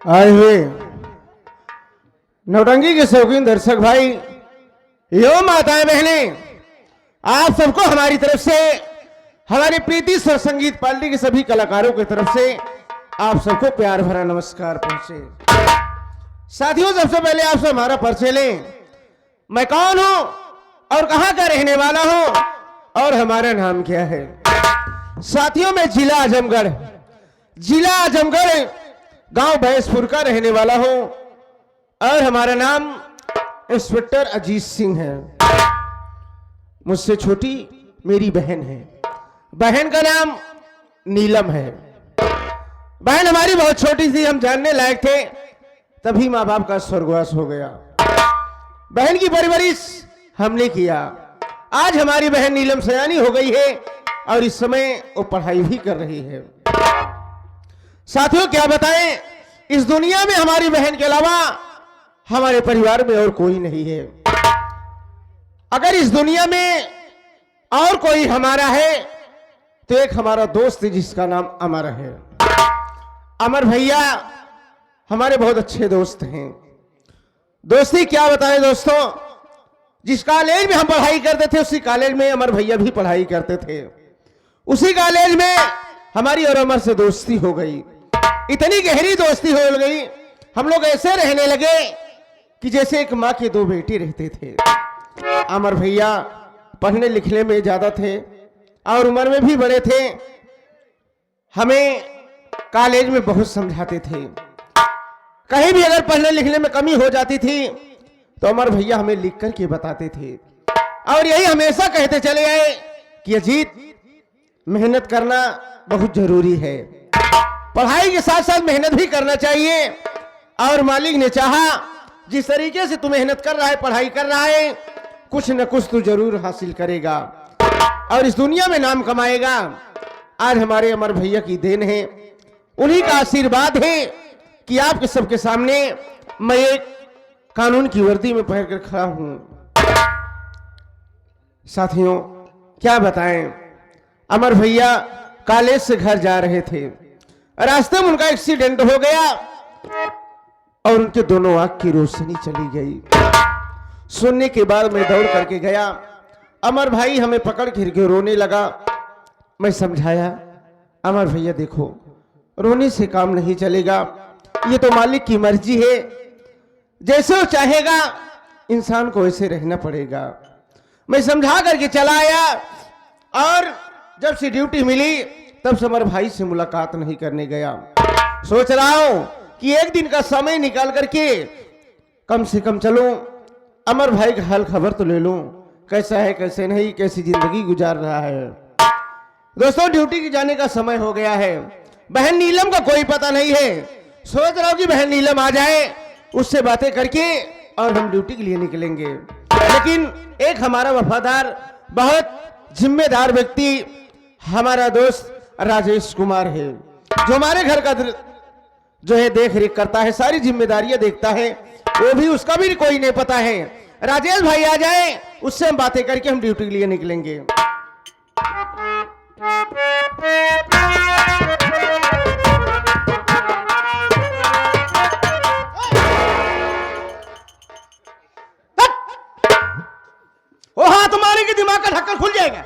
आए हुए नौटंकी के शौकीन दर्शक भाई, यो माताएं बहनें, आप सबको हमारी तरफ से, हमारी प्रीति स्वर संगीत पार्टी के सभी कलाकारों की तरफ से आप सबको प्यार भरा नमस्कार पहुंचे। साथियों, सबसे पहले आपसे हमारा परिचय लें। मैं कौन हूं और कहां का रहने वाला हूं और हमारा नाम क्या है। साथियों, मैं जिला आजमगढ़ गांव भैंसपुर का रहने वाला हूं और हमारा नाम इंस्पेक्टर अजीत सिंह है। मुझसे छोटी मेरी बहन है। बहन का नाम नीलम है। बहन हमारी बहुत छोटी थी, हम जानने लायक थे, तभी माँ बाप का स्वर्गवास हो गया। बहन की परवरिश हमने किया। आज हमारी बहन नीलम सयानी हो गई है और इस समय वो पढ़ाई भी कर रही है। साथियों, क्या बताएं, इस दुनिया में हमारी बहन के अलावा हमारे परिवार में और कोई नहीं है। अगर इस दुनिया में और कोई हमारा है तो एक हमारा दोस्त है जिसका नाम अमर है। अमर भैया हमारे बहुत अच्छे दोस्त हैं। दोस्ती क्या बताएं दोस्तों, जिस कॉलेज में हम पढ़ाई करते थे उसी कॉलेज में अमर भैया भी पढ़ाई करते थे। उसी कॉलेज में हमारी और अमर से दोस्ती हो गई। इतनी गहरी दोस्ती हो गई, हम लोग ऐसे रहने लगे कि जैसे एक माँ के दो बेटे रहते थे। अमर भैया पढ़ने लिखने में ज्यादा थे और उम्र में भी बड़े थे। हमें कॉलेज में बहुत समझाते थे। कहीं भी अगर पढ़ने लिखने में कमी हो जाती थी तो अमर भैया हमें लिख करके बताते थे और यही हमेशा कहते चले आए कि अजीत, मेहनत करना बहुत जरूरी है। पढ़ाई के साथ साथ मेहनत भी करना चाहिए और मालिक ने चाहा जिस तरीके से तू मेहनत कर रहा है, पढ़ाई कर रहा है, कुछ न कुछ तू जरूर हासिल करेगा और इस दुनिया में नाम कमाएगा। आज हमारे अमर भैया की देन है, उन्हीं का आशीर्वाद है कि आपके सबके सामने मैं एक कानून की वर्दी में पहन कर खड़ा हूं। साथियों, क्या बताएं, अमर भैया कॉलेज से घर जा रहे थे। रास्ते में उनका एक्सीडेंट हो गया और उनके दोनों आंख की रोशनी चली गई। सुनने के बाद मैं दौड़ करके गया। अमर भाई हमें पकड़ के रोने लगा। मैं समझाया, अमर भैया देखो, रोने से काम नहीं चलेगा, ये तो मालिक की मर्जी है, जैसे वो चाहेगा इंसान को वैसे रहना पड़ेगा। मैं समझा करके चला आया और जब से ड्यूटी मिली तब से अमर भाई से मुलाकात नहीं करने गया। सोच रहा हूं कि एक दिन का समय निकाल करके कम से कम चलूं, अमर भाई का हाल खबर तो ले लूं, कैसा है कैसे नहीं, कैसी जिंदगी गुजार रहा है। दोस्तों, ड्यूटी की जाने का समय हो गया है। बहन नीलम का कोई पता नहीं है। सोच रहा हूं कि बहन नीलम आ जाए, उससे बातें करके और हम ड्यूटी के लिए निकलेंगे। लेकिन एक हमारा वफादार, बहुत जिम्मेदार व्यक्ति, हमारा दोस्त राजेश कुमार है, जो हमारे घर का जो है देख रेख करता है, सारी जिम्मेदारियां देखता है, वो भी उसका भी कोई नहीं पता है। राजेश भाई आ जाए, उससे हम बातें करके हम ड्यूटी के लिए निकलेंगे। ओ हाँ, तुम्हारे के दिमाग का ढक्कन खुल जाएगा।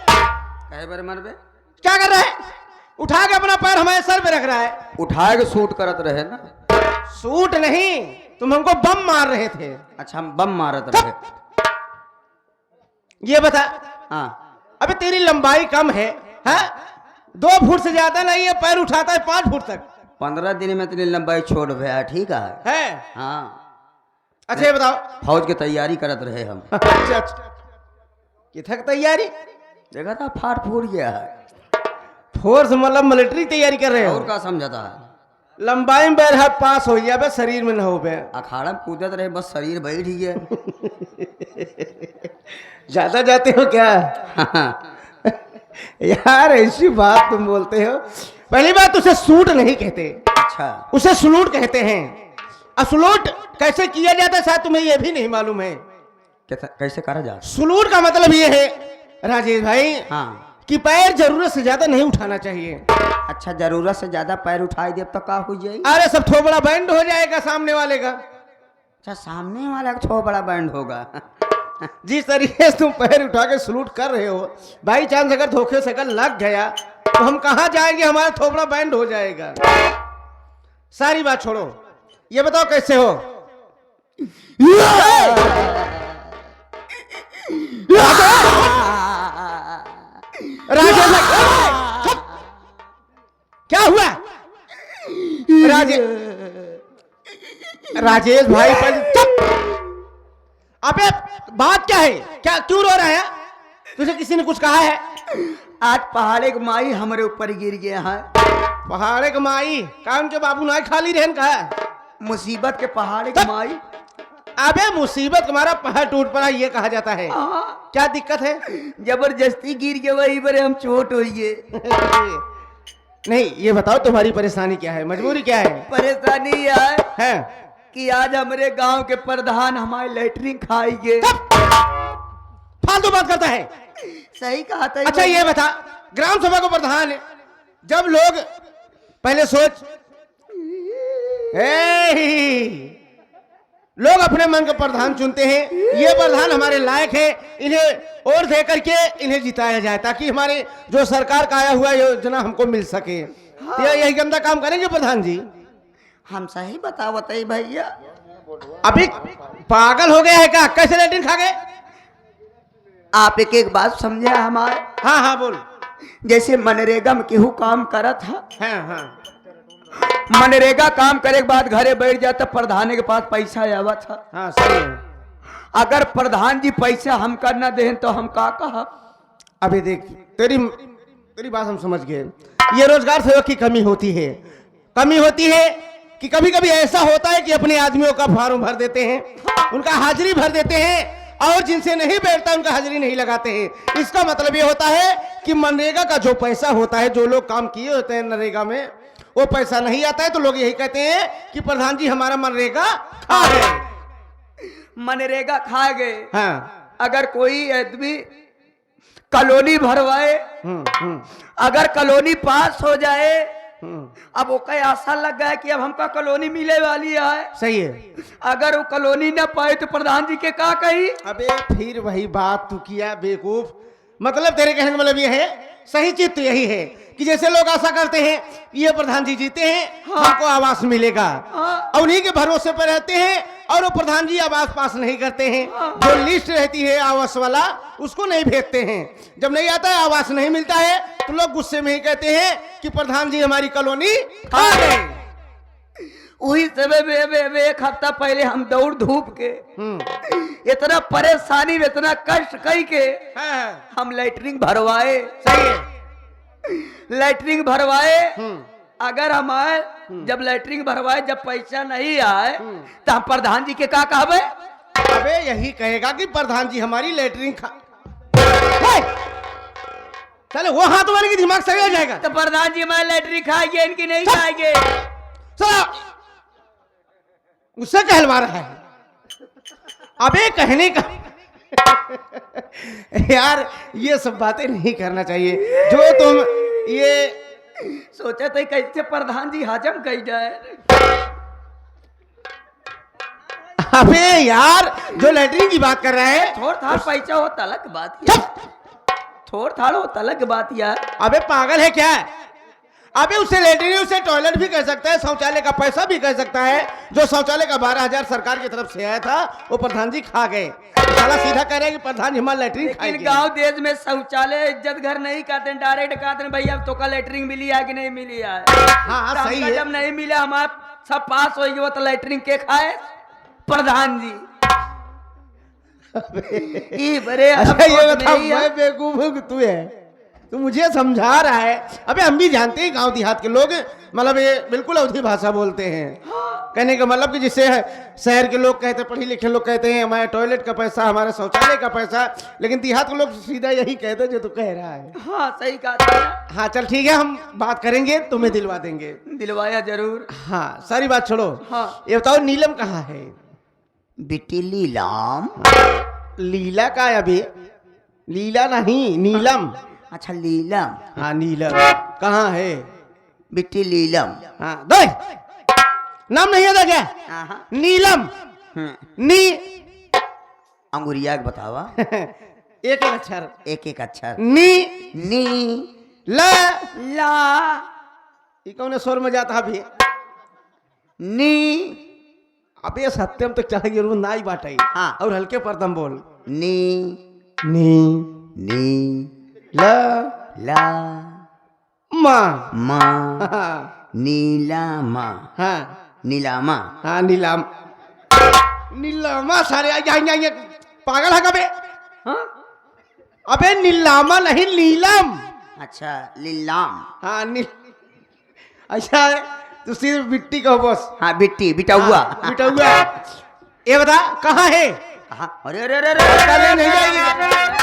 क्या कर रहा है? उठा के अपना पैर हमारे सर पे रख रहा है। उठा के शूट करत रहे ना। शूट नहीं, तुम हमको बम मार रहे थे। अच्छा, हम बम मारत रहे। ये बता, हाँ, अबे तेरी लंबाई कम है, हाँ? 2 फुट से ज्यादा नहीं है, पैर उठाता है 5 फुट तक। 15 दिन में तेरी लंबाई छोड़ गया, ठीक है? हाँ। अच्छा ये बताओ, फौज की तैयारी करत रहे हम। अच्छा, कितक तैयारी? देखा था, फाट फूट गया है। फोर्स मतलब मिलिट्री तैयारी कर रहे हो? और क्या समझता है? लंबाई में बैर पास हो गया बे, शरीर में न हो बे। अखाड़ा में कूदत रहे, बस शरीर बैठ ही गया। ज्यादा जाते हो क्या? यार ऐसी बात तुम बोलते हो। पहली बात, उसे सूट नहीं कहते। अच्छा, उसे सलूट कहते हैं। सलूट कैसे किया जाता है शायद तुम्हें यह भी नहीं मालूम है। कैसे करा जा? सलूट का मतलब यह है राजेश भाई, हाँ, कि पैर जरूरत से ज्यादा नहीं उठाना चाहिए। अच्छा, जरूरत से ज्यादा पैर उठाई दे तो का हो जाए? अरे सब थोबड़ा बैंड हो जाएगा सामने वाले का। अच्छा, सामने वाला का थोड़ा बड़ा बैंड होगा। जिस तरीके से तुम पैर उठा के सलूट कर रहे हो, बाई चांस अगर धोखे से अगर लग गया तो हम कहाँ जाएंगे, हमारा थोबड़ा बैंड हो जाएगा। सारी बात छोड़ो, ये बताओ कैसे हो? राजेश, क्या हुआ? राजेश भाई पर अबे बात क्या है? क्या क्यों रो रहा है? तुझे किसी ने कुछ कहा है? आज पहाड़े के माई हमारे ऊपर गिर गया है। पहाड़े के माई का उनके बाबू नाई खाली रहन का है? मुसीबत के पहाड़े के माई। अबे मुसीबत तुम्हारा पहाड़ टूट पड़ा ये कहा जाता है। क्या दिक्कत है? जबरदस्ती गिर के वही पर हम चोट हो गए। नहीं, ये बताओ तुम्हारी परेशानी क्या है, मजबूरी क्या है? परेशानी यह है कि आज हमारे गांव के प्रधान हमारे लैटरिन खाएंगे। फालतू बात करता है। सही कहा था। अच्छा ये बता, ग्राम सभा को प्रधान है, जब लोग पहले सोच लोग अपने मन का प्रधान चुनते हैं, ये प्रधान हमारे लायक है, इन्हें और दे करके इन्हें जिताया जाए ताकि हमारे जो सरकार का आया हुआ योजना हमको मिल सके। हाँ। यही गंदा काम करेंगे प्रधान जी? हम सही बताओ भैया। अभी पागल हो गया है क्या? कैसे लैट्रिन खा गए? आप एक बात समझे हमारे? हाँ हाँ बोल। जैसे मनरेगा में केहू काम करा था। हाँ हाँ। मनरेगा काम करे के बाद घरे बैठ जाता, प्रधान के पास पैसा आवा था। हाँ सही है। अगर प्रधान जी पैसा हम करना दे तो हम का कहा? अभी देख, तेरी बात हम समझ गए। ये रोजगार सेवक की कमी होती है। कमी होती है कि कभी कभी ऐसा होता है कि अपने आदमियों का फॉर्म भर देते हैं, उनका हाजिरी भर देते हैं, और जिनसे नहीं बैठता उनका हाजिरी नहीं लगाते हैं। इसका मतलब ये होता है कि मनरेगा का जो पैसा होता है, जो लोग काम किए होते हैं नरेगा में, वो पैसा नहीं आता है, तो लोग यही कहते हैं कि प्रधान जी हमारा मनरेगा खा गए। मनरेगा खा गए। हाँ। अगर कोई आदमी कॉलोनी भरवाए, अगर कॉलोनी पास हो जाए, अब वो कई आशा लग गया कि अब हमका कॉलोनी मिले वाली है। सही है। अगर वो कॉलोनी न पाए तो प्रधान जी के का कही? अबे फिर वही बात तू किया बेवकूफ। मतलब तेरे कहने का मतलब ये है, सही चीज तो यही है कि जैसे लोग आशा करते हैं ये प्रधान जी जीते हैं, हाँ। हमको आवास मिलेगा, हाँ। और उन्हीं के भरोसे पर रहते हैं, और वो प्रधान जी आवास पास नहीं करते हैं, हाँ। जो लिस्ट रहती है आवास वाला उसको नहीं भेजते हैं। जब नहीं आता है, आवास नहीं मिलता है, तो लोग गुस्से में ही कहते हैं कि प्रधान जी हमारी कॉलोनी खा गए। वही समय में एक हफ्ता पहले हम दौड़ धूप के इतना परेशानी में इतना कष्ट कई के हम लैटरिन भरवाए। सही है। लैटरिन भरवाए। अगर हमारे जब लैटरिन भरवाए, जब पैसा नहीं आए तो हम प्रधान जी के का कहबे? अबे यही कहेगा कि प्रधान जी हमारी लैटरिन खा। चलो वो हाथ वाले की दिमाग सही हो जाएगा। तो प्रधान जी हमारे लैटरिन खाएंगे, इनकी नहीं खाएंगे। उससे कहलवा रहा है। अबे कहने का यार ये सब बातें नहीं करना चाहिए। जो तुम ये सोचे थे कैसे प्रधान जी हजम कर जाए। अबे यार जो लैटरिन की बात कर रहा है, थोड़ा था पैसा हो तलक बात, थोड़ा था हो तलक बात यार। अबे पागल है क्या? अबे उसे लैटरिन, उसे टॉयलेट भी कह सकता है, शौचालय का पैसा भी कह सकता है। जो शौचालय का 12,000 सरकार की तरफ से आया था वो प्रधान जी खा गए। साला सीधा कह रहे हैं कि प्रधान जी हमारा लैटरिन खाएंगे। लेकिन गांव देश में शौचालय इज्जत घर नहीं कहते, डायरेक्ट कहते हैं भैया तो का लैटरिन मिली है कि नहीं मिली है। हाँ सही है। जब नहीं मिला हमारा सब पास हो गया तो लैटरिन के खाए प्रधान जी। बड़े अच्छा ये बता, मैं बेवकूफ तू है, तू मुझे समझा रहा है। अबे हम भी जानते हैं गांव देहात के लोग मतलब ये बिल्कुल अवधी भाषा बोलते हैं। हाँ। कहने का मतलब कि जिसे शहर के लोग कहते, पढ़े लिखे लोग कहते हैं हमारे टॉयलेट का पैसा, हमारे शौचालय का पैसा, लेकिन देहात के लोग सीधा यही कहते जो तू कह रहा है। हाँ सही कहा। हाँ चल ठीक है, हम बात करेंगे, तुम्हें दिलवा देंगे। दिलवाया जरूर। हाँ सारी बात छोड़ो। हाँ ये बताओ नीलम कहाँ है? बेटी लीलाम। लीला का? अभी लीला नहीं, नीलम। अच्छा लीलम, हाँ नीलम कहाँ है? बिट्टी लीलम। हाँ दे नाम नहीं आता क्या? हाँ नीलम नी अंगुरिया के बतावा। एक एक अक्षर एक एक अक्षर। नी नी ल ला ये कौन स्वर में जाता अभी? नी अबे सत्यम तक चला गया ना ही बाटा हाँ। और हल्के पर दम बोल। नी नी नी ल ला मा माँ हाँ नीलामा। हाँ नीलामा। हाँ नीलम नीलामा सारे आएंगे पागल है कबे? हाँ अबे नीलामा नहीं नीलम। अच्छा लीलाम। हाँ नील अच्छा है तो सिर्फ बिट्टी कहो बस। हाँ बिट्टी बिटौआ। बिटौआ ये बता कहाँ है? हाँ अरे अरे अरे अरे नहीं जाएगी।